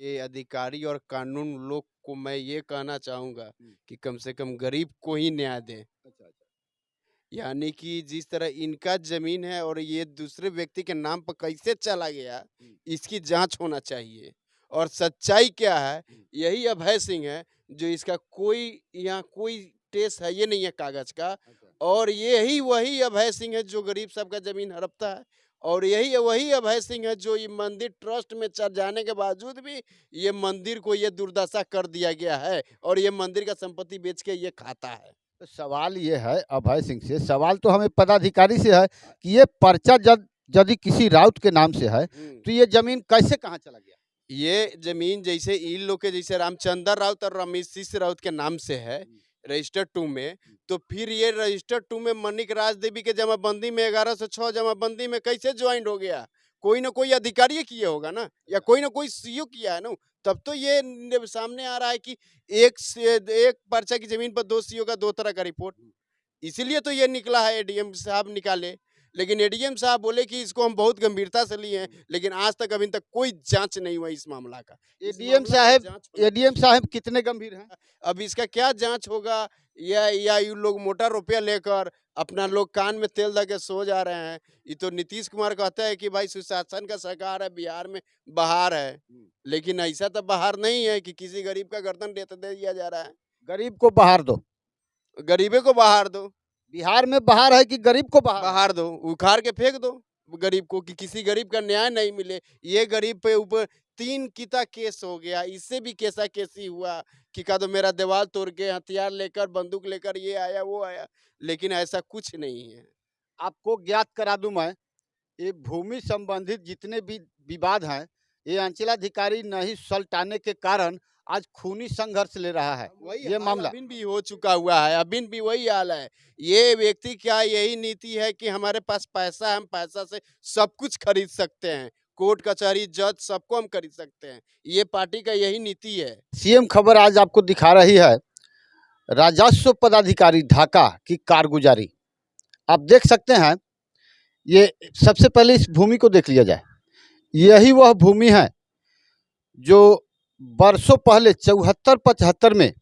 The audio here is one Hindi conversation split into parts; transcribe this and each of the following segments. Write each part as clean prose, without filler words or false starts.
ये अधिकारी और कानून लोग को मैं ये कहना चाहूँगा हुँ। कि कम से कम गरीब को ही न्याय दें। अच्छा, अच्छा। यानी कि जिस तरह इनका ज़मीन है और ये दूसरे व्यक्ति के नाम पर कैसे चला गया, हुँ, इसकी जाँच होना चाहिए। और सच्चाई क्या है, हुँ। यही अभय सिंह है, जो इसका कोई यहाँ कोई ट्रेस है ये नहीं है कागज़ का। अच्छा। और यही वही अभय सिंह है जो गरीब सबका ज़मीन हड़पता है। और यही वही अभय सिंह है जो ये मंदिर ट्रस्ट में चल जाने के बावजूद भी ये मंदिर को ये दुर्दशा कर दिया गया है और ये मंदिर का संपत्ति बेच के ये खाता है। तो सवाल ये है अभय सिंह से, सवाल तो हमें पदाधिकारी से है कि ये पर्चा जद यदि किसी राउत के नाम से है, हुँ। तो ये ज़मीन कैसे कहाँ चला गया? ये ज़मीन जैसे इन लोग के जैसे रामचंद्र राउत और रमेश राउत के नाम से है, हुँ, रजिस्टर 2 में, हुँ। तो फिर ये रजिस्टर 2 में मनिक राज देवी के जमाबंदी में 11 से 6 जमाबंदी में कैसे जॉइंट हो गया? कोई ना कोई अधिकारी किया होगा ना, या कोई ना कोई सीईओ किया है ना, तब तो ये सामने आ रहा है कि एक पर्चा की ज़मीन पर 2 सीईओ का 2 तरह का रिपोर्ट। इसीलिए तो ये निकला है, एडीएम साहब निकाले। लेकिन एडीएम साहब बोले कि इसको हम बहुत गंभीरता से लिए हैं, लेकिन आज तक अभी तक कोई जाँच नहीं हुआ इस मामला का। इस एडीएम मामला का साहब जाँच होना एडीएम चाहिए। साहब कितने गंभीर हैं? अब इसका क्या जाँच होगा, या ये लोग मोटा रुपया लेकर अपना लोग कान में तेल दे के सो जा रहे हैं। ये तो नीतीश कुमार कहता है कि भाई सुशासन का सरकार है, बिहार में बहार है। हुँ। लेकिन ऐसा तो बहार नहीं है कि किसी गरीब का गर्दन दे दिया जा रहा है। गरीब को बहार दो। गरीबे को बहार दो। बिहार में बहार है कि गरीब को बहार है? बहार दो, उखाड़ के फेंक दो गरीब को, कि किसी गरीब का न्याय नहीं मिले। ये गरीब पे ऊपर 3 किता केस हो गया, इससे भी केसा-केसी हुआ कि का तो मेरा दीवार तोड़ के हथियार लेकर, बंदूक लेकर ये आया, वो आया, लेकिन ऐसा कुछ नहीं है। आपको ज्ञात करा दूँ मैं, ये भूमि संबंधित जितने भी विवाद हैं, ये अंचलाधिकारी नहीं सलटाने के कारण आज खूनी संघर्ष ले रहा है, वही ये हाल मामला। अभी भी हो चुका हुआ है, अभी भी वही हाल है। ये व्यक्ति क्या यही नीति है कि हमारे पास पैसा है, हम पैसा से सब कुछ खरीद सकते हैं। कोर्ट कचहरी, जज सबको हम खरीद सकते हैं। ये पार्टी का यही नीति है। सीएम खबर आज आपको दिखा रही है राजस्व पदाधिकारी ढाका की कारगुजारी। आप देख सकते हैं, ये सबसे पहले इस भूमि को देख लिया जाए। यही वह भूमि है जो बरसों पहले 74-75 में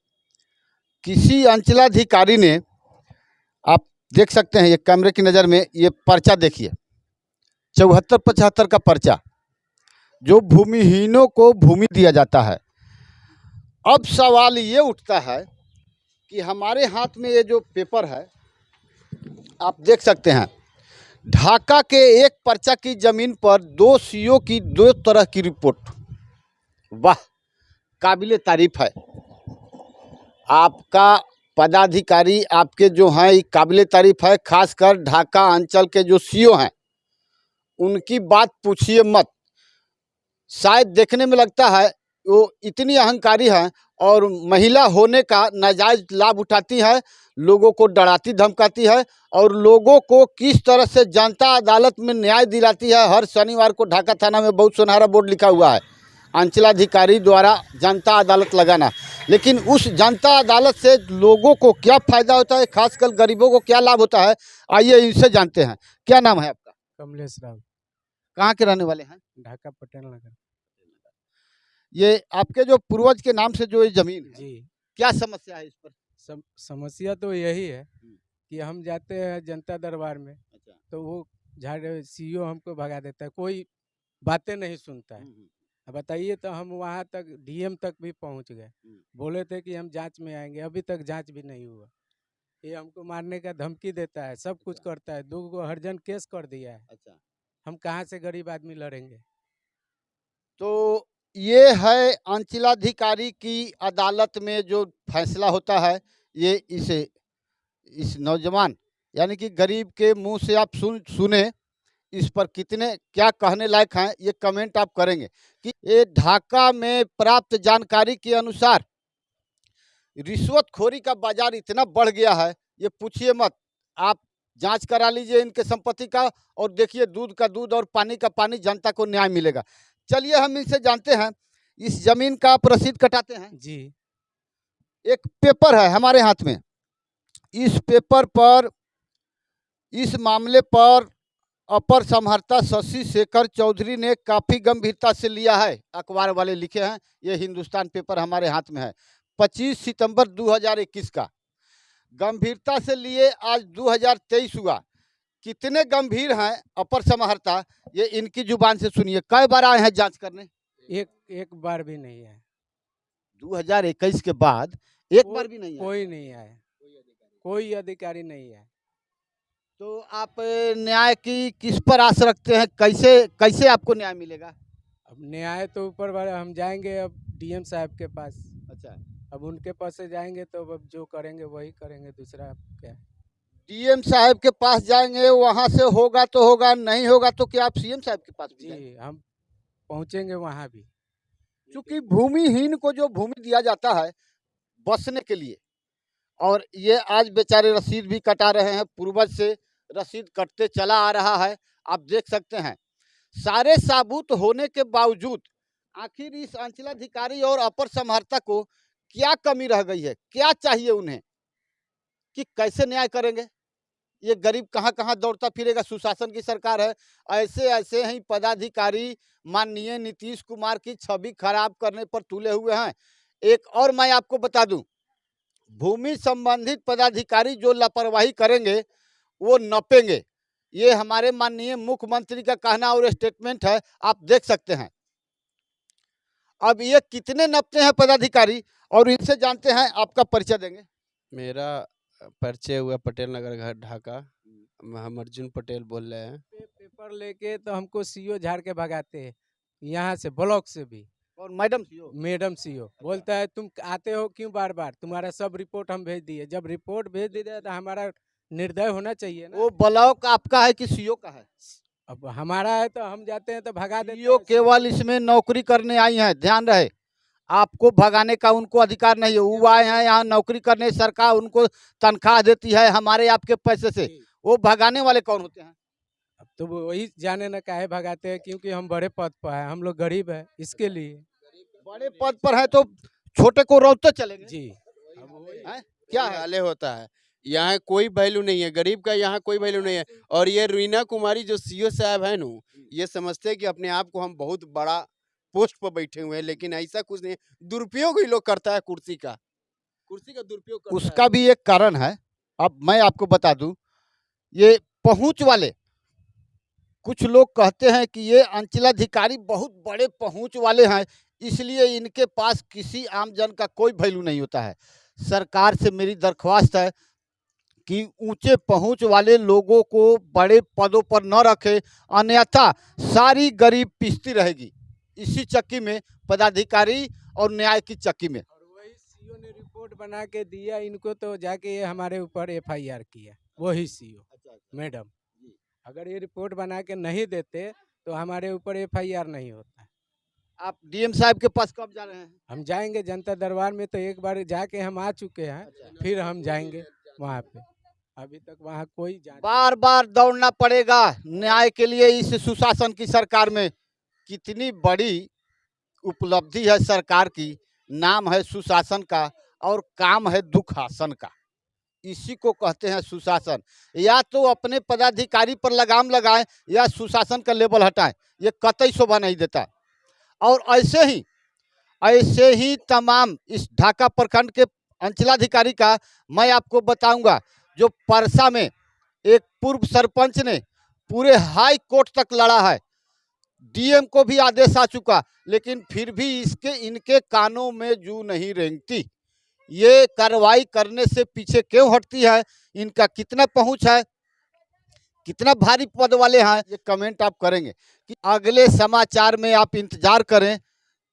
किसी अंचलाधिकारी ने, आप देख सकते हैं ये कैमरे की नज़र में, ये पर्चा देखिए, 74-75 का पर्चा, जो भूमिहीनों को भूमि दिया जाता है। अब सवाल ये उठता है कि हमारे हाथ में ये जो पेपर है, आप देख सकते हैं, ढाका के एक पर्चा की ज़मीन पर 2 सीईओ की 2 तरह की रिपोर्ट। वाह, काबिले तारीफ है। आपका पदाधिकारी आपके जो हैं ये काबिले तारीफ है, खासकर ढाका अंचल के जो सीईओ हैं, उनकी बात पूछिए मत। शायद देखने में लगता है वो इतनी अहंकारी हैं और महिला होने का नाजायज़ लाभ उठाती है, लोगों को डराती धमकाती है और लोगों को किस तरह से जनता अदालत में न्याय दिलाती है। हर शनिवार को ढाका थाना में बहुत सुनहरा बोर्ड लिखा हुआ है, अंचलाधिकारी द्वारा जनता अदालत लगाना। लेकिन उस जनता अदालत से लोगों को क्या फ़ायदा होता है, खासकर गरीबों को क्या लाभ होता है, आइए इनसे जानते हैं। क्या नाम है आपका? कमलेश राव, कहाँ के रहने वाले हैं? ढाका पटेल नगर। ये आपके जो पूर्वज के नाम से जो ये ज़मीन है, जी, क्या समस्या है इस पर? समस्या तो यही है हुँ। कि हम जाते हैं जनता दरबार में, अच्छा। तो वो झाड़ सीईओ हमको भगा देता है, कोई बातें नहीं सुनता है। हुँ। अब बताइए, तो हम वहाँ तक डीएम तक भी पहुँच गए, बोले थे कि हम जांच में आएंगे, अभी तक जांच भी नहीं हुआ। ये हमको मारने का धमकी देता है, सब कुछ करता है, 2 गो हरजन केस कर दिया है। अच्छा। हम कहाँ से गरीब आदमी लड़ेंगे? तो ये है अंचलाधिकारी की अदालत में जो फैसला होता है, ये इस नौजवान यानी कि गरीब के मुंह से आप सुने, इस पर कितने क्या कहने लायक हैं, ये कमेंट आप करेंगे कि ये ढाका में प्राप्त जानकारी के अनुसार रिश्वतखोरी का बाजार इतना बढ़ गया है, ये पूछिए मत। आप जांच करा लीजिए इनके संपत्ति का और देखिए, दूध का दूध और पानी का पानी, जनता को न्याय मिलेगा। चलिए हम इनसे जानते हैं, इस जमीन का आप रसीद कटाते हैं? जी, एक पेपर है हमारे हाथ में, इस पेपर पर, इस मामले पर अपर समहर्ता शशि शेखर चौधरी ने काफ़ी गंभीरता से लिया है। अखबार वाले लिखे हैं, ये हिंदुस्तान पेपर हमारे हाथ में है, 25 सितंबर 2021 का। गंभीरता से लिए आज 2023 हुआ। कितने गंभीर हैं अपर समहर्ता, ये इनकी जुबान से सुनिए। कई बार आए हैं जांच करने? एक बार भी नहीं है। 2021 के बाद एक बार भी नहीं आए? कोई नहीं आया, कोई अधिकारी नहीं है। तो आप न्याय की किस पर आस रखते हैं? कैसे आपको न्याय मिलेगा? अब न्याय तो ऊपर वाले, हम जाएंगे अब डीएम साहब के पास। अच्छा, अब उनके पास से जाएंगे तो अब जो करेंगे वही करेंगे, दूसरा क्या। डीएम साहब के पास जाएंगे, वहां से होगा तो होगा, नहीं होगा तो क्या आप सीएम साहब के पास भी जाएंगे? जी, हम पहुंचेंगे वहां भी। क्योंकि भूमिहीन को जो भूमि दिया जाता है बसने के लिए, और ये आज बेचारे रसीद भी कटा रहे हैं, पूर्वज से रसीद कटते चला आ रहा है। आप देख सकते हैं, सारे साबूत होने के बावजूद आखिर इस अंचलाधिकारी और अपर समहर्ता को क्या कमी रह गई है? क्या चाहिए उन्हें कि कैसे न्याय करेंगे? ये गरीब कहाँ कहाँ दौड़ता फिरेगा? सुशासन की सरकार है, ऐसे ऐसे ही पदाधिकारी माननीय नीतीश कुमार की छवि खराब करने पर तुले हुए हैं। एक और मैं आपको बता दूं, भूमि संबंधित पदाधिकारी जो लापरवाही करेंगे वो नपेंगे। ये हमारे माननीय मुख्यमंत्री का कहना और स्टेटमेंट है, आप देख सकते हैं। अब ये कितने नपते हैं पदाधिकारी, और इनसे जानते हैं। आपका परिचय देंगे? मेरा परिचय हुआ पटेल नगर घर ढाका, हम अर्जुन पटेल बोल रहे हैं। पेपर लेके तो हमको सीओ झाड़ के भगाते हैं, यहाँ से ब्लॉक से भी। और मैडम सीओ? मैडम सीओ बोलता है तुम आते हो क्यों बार बार, तुम्हारा सब रिपोर्ट हम भेज दिए। जब रिपोर्ट भेज दिए तो हमारा निर्दय होना चाहिए ना। वो ब्लॉक आपका है कि सीओ का है? अब हमारा है तो हम जाते हैं तो भगा देते सीओ हैं। केवल इसमें नौकरी करने आई हैं, ध्यान रहे। आपको भगाने का उनको अधिकार नहीं है। वो आए हैं यहाँ नौकरी करने, सरकार उनको तनख्वाह देती है हमारे आपके पैसे से। वो भगाने वाले कौन होते हैं? अब तो वो वही जाने न काहे भगाते हैं, क्योंकि हम बड़े पद पर हैं, हम लोग गरीब है इसके लिए। बड़े पद पर है तो छोटे को रोकते चलेंगे जी, हैं? क्या है? हाले होता है, यहाँ कोई वैल्यू नहीं है, गरीब का यहाँ कोई वैल्यू नहीं है। और ये रीना कुमारी जो सीओ साहब है नु, ये समझते हैं कि अपने आप को हम बहुत बड़ा पोस्ट पर बैठे हुए हैं, लेकिन ऐसा कुछ नहीं। दुरुपयोग ही लोग करता है कुर्सी का दुरुपयोग करता उसका भी एक कारण है। अब मैं आपको बता दूं, ये पहुंच वाले कुछ लोग कहते हैं कि ये अंचलाधिकारी बहुत बड़े पहुंच वाले हैं, इसलिए इनके पास किसी आम जन का कोई वैल्यू नहीं होता है। सरकार से मेरी दरख्वास्त है कि ऊंचे पहुंच वाले लोगों को बड़े पदों पर न रखे, अन्यथा सारी गरीब पिसती रहेगी इसी चक्की में, पदाधिकारी और न्याय की चक्की में। और वही सीओ ने रिपोर्ट बना के दिया इनको, तो जाके ये हमारे ऊपर एफआईआर किया वही सीओ मैडम। अगर ये रिपोर्ट बना के नहीं देते तो हमारे ऊपर एफआईआर नहीं होता। आप डीएम साहब के पास कब जा रहे हैं? हम जाएंगे जनता दरबार में, तो एक बार जाके हम आ चुके हैं, फिर हम जाएंगे वहाँ पे। अभी तक वहाँ कोई जांच। बार बार दौड़ना पड़ेगा न्याय के लिए इस सुशासन की सरकार में। कितनी बड़ी उपलब्धि है सरकार की, नाम है सुशासन का और काम है दुखासन का। इसी को कहते हैं सुशासन। या तो अपने पदाधिकारी पर लगाम लगाएं या सुशासन का लेबल हटाएं, ये कतई शोभा नहीं देता। और ऐसे ही तमाम इस ढाका प्रखंड के अंचलाधिकारी का मैं आपको बताऊंगा। जो परसा में एक पूर्व सरपंच ने पूरे हाई कोर्ट तक लड़ा है, डीएम को भी आदेश आ चुका, लेकिन फिर भी इनके कानों में जू नहीं रेंगती। ये कार्रवाई करने से पीछे क्यों हटती है? इनका कितना पहुंच है, कितना भारी पद वाले हैं, ये कमेंट आप करेंगे कि अगले समाचार में आप इंतजार करें।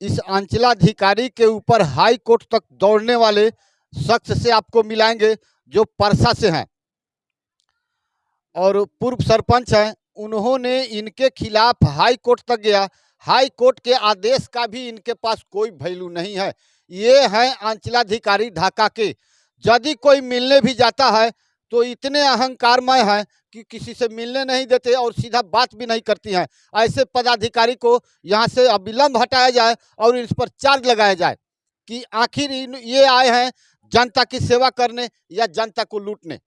इस अंचलाधिकारी के ऊपर हाई कोर्ट तक दौड़ने वाले शख्स से आपको मिलाएंगे जो परसा से हैं और पूर्व सरपंच हैं। उन्होंने इनके खिलाफ हाई कोर्ट तक गया, हाई कोर्ट के आदेश का भी इनके पास कोई वैल्यू नहीं है। ये हैं अंचलाधिकारी ढाका के। यदि कोई मिलने भी जाता है तो इतने अहंकारमय हैं कि किसी से मिलने नहीं देते और सीधा बात भी नहीं करती हैं। ऐसे पदाधिकारी को यहाँ से अविलंब हटाया जाए और इस पर चार्ज लगाया जाए कि आखिर ये आए हैं जनता की सेवा करने या जनता को लूटने।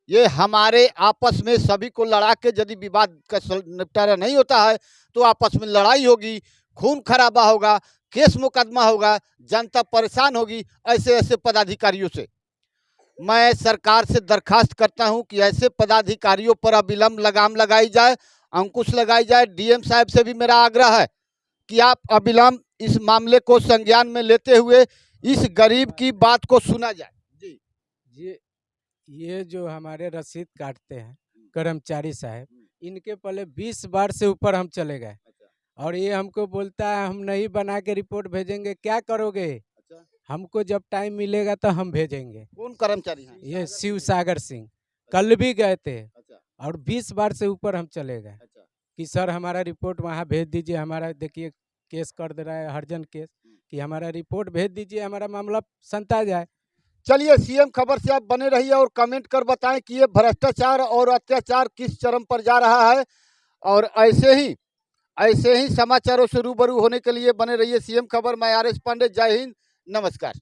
ये हमारे आपस में सभी को लड़ा के यदि विवाद का निपटारा नहीं होता है तो आपस में लड़ाई होगी, खून खराबा होगा, केस मुकदमा होगा, जनता परेशान होगी ऐसे ऐसे पदाधिकारियों से। मैं सरकार से दरखास्त करता हूं कि ऐसे पदाधिकारियों पर अविलंब लगाम लगाई जाए, अंकुश लगाई जाए। डीएम साहब से भी मेरा आग्रह है कि आप अविलंब इस मामले को संज्ञान में लेते हुए इस गरीब की बात को सुना जाए। जी, ये जो हमारे रसीद काटते हैं कर्मचारी साहब, इनके पहले 20 बार से ऊपर हम चले गए और ये हमको बोलता है हम नहीं बना के रिपोर्ट भेजेंगे, क्या करोगे? हमको जब टाइम मिलेगा तो हम भेजेंगे। कौन कर्मचारी हैं? ये शिव सागर सिंह कल भी गए थे और 20 बार से ऊपर हम चले गए कि सर हमारा रिपोर्ट वहाँ भेज दीजिए, हमारा देखिए केस कर दे रहा है हरजन केस, कि हमारा रिपोर्ट भेज दीजिए, हमारा मामला संता जाए। चलिए, सीएम खबर से आप बने रहिए और कमेंट कर बताएं कि ये भ्रष्टाचार और अत्याचार किस चरम पर जा रहा है। और ऐसे ही समाचारों से रूबरू होने के लिए बने रहिए सीएम खबर। मैं आर एस पांडे, जय हिंद, नमस्कार।